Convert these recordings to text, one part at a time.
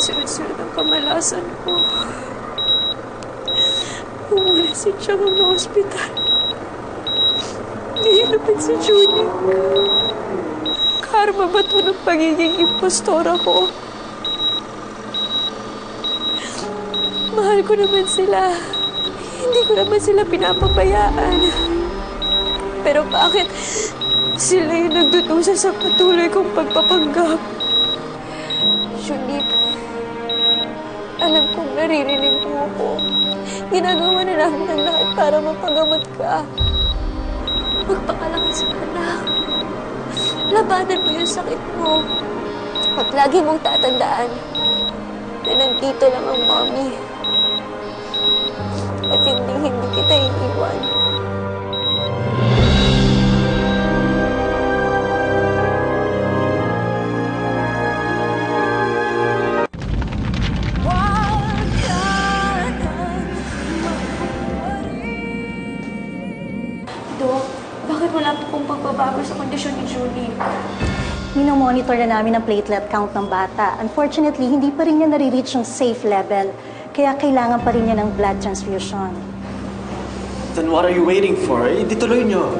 sunod-sunod ang kamalasan ko. Umula si Chang ng ospital. Nahilapit si Junie. Karma ba ito ng pagiging impostora ko? Mahal ko naman sila. Hindi ko naman sila pinapabayaan. Pero bakit sila yung nagdudusa sa patuloy kong pagpapanggap? Junie, alam kong naririnig mo ko. Ginagawa na namin ang lahat para mapagamot ka. Magpakalakas ka, anak. Labanan mo yung sakit mo. At lagi mong tatandaan na nandito lang ang mommy. At hindi kita iiwan. Dok, bakit wala po pong pagbabago sa kondisyon ni Junie? Minomonitor na namin ang platelet count ng bata. Unfortunately, hindi pa rin niya nare-reach yung safe level. Kaya kailangan pa rin niya ng blood transfusion. Then what are you waiting for? Di tuloy niyo.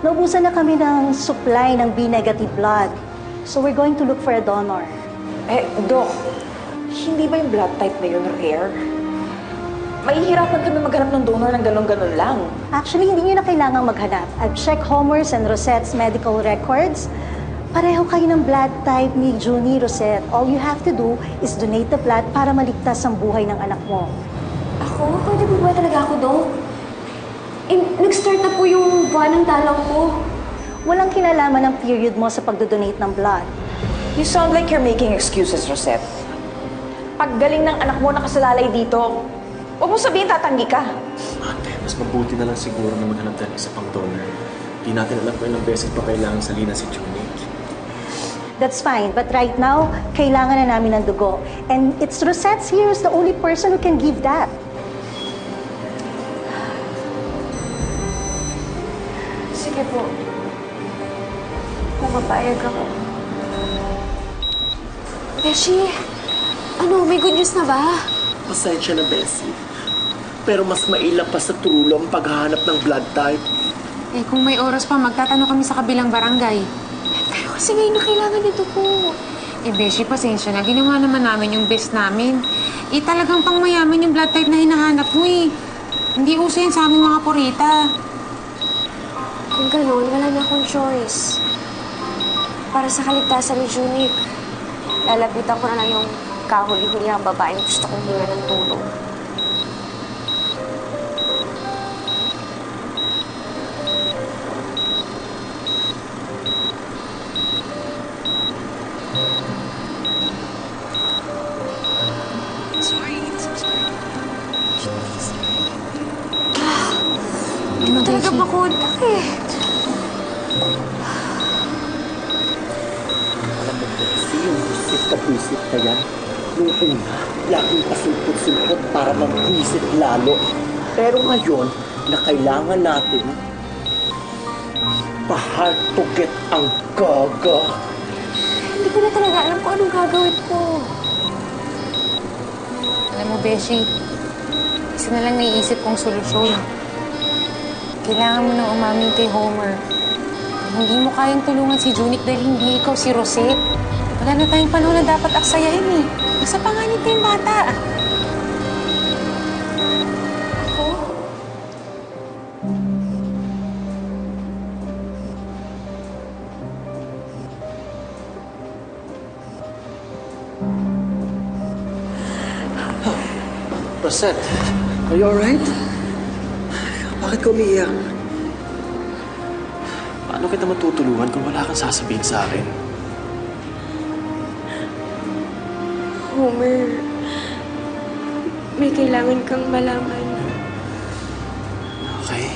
Naubusan na kami ng supply ng B-negative blood. So we're going to look for a donor. Doc, hindi ba yung blood type na yun rare? Mahihirapan kami maghanap ng donor ng ganon-ganon lang. Actually, hindi niyo na kailangang maghanap. I've checked Homer's and Rosette's medical records. Pareho kayo ng blood type ni Junie, Rosette. All you have to do is donate the blood para maligtas ang buhay ng anak mo. Ako? Pwede po ba talaga ako, Dok? Nag-start na po yung buwan ng dalaw ko. Walang kinalaman ng period mo sa pagdodonate ng blood. You sound like you're making excuses, Rosette. Paggaling ng anak mo nakasalalay dito, huwag mo sabihin tatanggi ka. Ate, mas mabuti na lang siguro na maghanap tayo ng isa pang donor. Di natin alam kung ilang beses pa kailangan salina si Junie. That's fine, but right now, kailangan na namin ng dugo. And it's Rosette's here is the only person who can give that. Sige po. Pumapayag ako. Beshi, may good news na ba? Pasensya na, Bessie. Pero mas mailap pa sa tulong paghahanap ng blood type. Kung may oras pa, magtatanong kami sa kabilang barangay. Pero kasi ngayon na kailangan nito po. Beshi, pasensya na. Ginawa naman namin yung best namin. Talagang pangmayaman yung blood type na hinahanap mo Hindi uso yan sa aming mga purita. Kung gano'n, wala na akong choice. Para sa kaligtasan ni Junie, lalapitan ko na lang yung kahuli-huli ang babaeng gusto kong hinga ng tulong. Hindi mo talaga makontak Alam mo, Bessie, yung busit na busit na yan, nung una, laging pasulpot-sulpot para mag-busit lalo. Pero ngayon, na kailangan natin, pa-hard to get ang gaga. Hindi ko na talaga alam kung anong gagawin ko. Alam mo, Beshi, isa na lang naiisip kong solusyon. Kailangan mo nang umamin kay Homer. Hindi mo kayang tulungan si Junie dahil hindi ikaw si Rosette. Wala na tayong panahon na dapat aksayahin Nasa panganib ko yung bata. Ako? Rosette, are you alright? Bakit ka umiiyak? Paano kita matutulungan kung wala kang sasabihin sa akin? Homer, may kailangan kang malaman. Okay.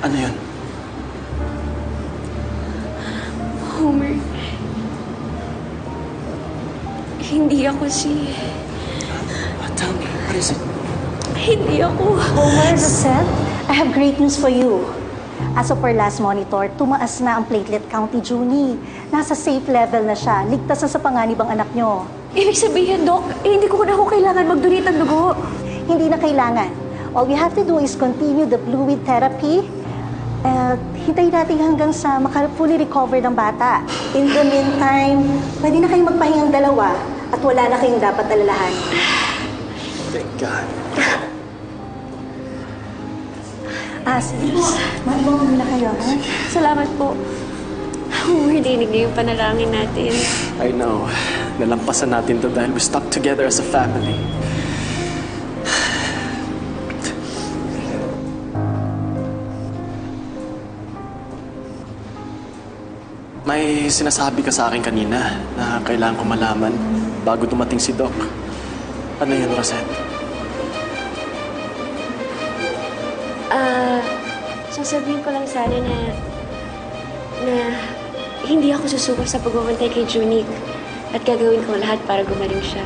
Ano yun? Homer, hindi ako si... Tell me, what is it? Hindi ako. Homer, Rosette, I have great news for you. As of our last monitor, tumaas na ang platelet count ni Junie. Nasa safe level na siya. Ligtas na sa panganib ang anak nyo. Ibig sabihin, Dok, hindi ko na ako kailangan mag-donate ng dugo. Hindi na kailangan. All you have to do is continue the fluid therapy. Hintayin natin hanggang sa fully recover ng bata. In the meantime, pwede na kayong magpahingang dalawa at wala na kayong dapat alalahan. Thank God. Sige. Maiwan muna kayo, ha? Salamat po. Dinig niyo yung panalangin natin. I know. Nalampasan natin to dahil we stuck together as a family. May sinasabi ka sa akin kanina na kailangan ko malaman bago dumating si Doc. Ano yun, Rosette? Sasabihin ko lang sana na hindi ako susuko sa pagbabantay kay Junique at gagawin ko lahat para gumaling siya.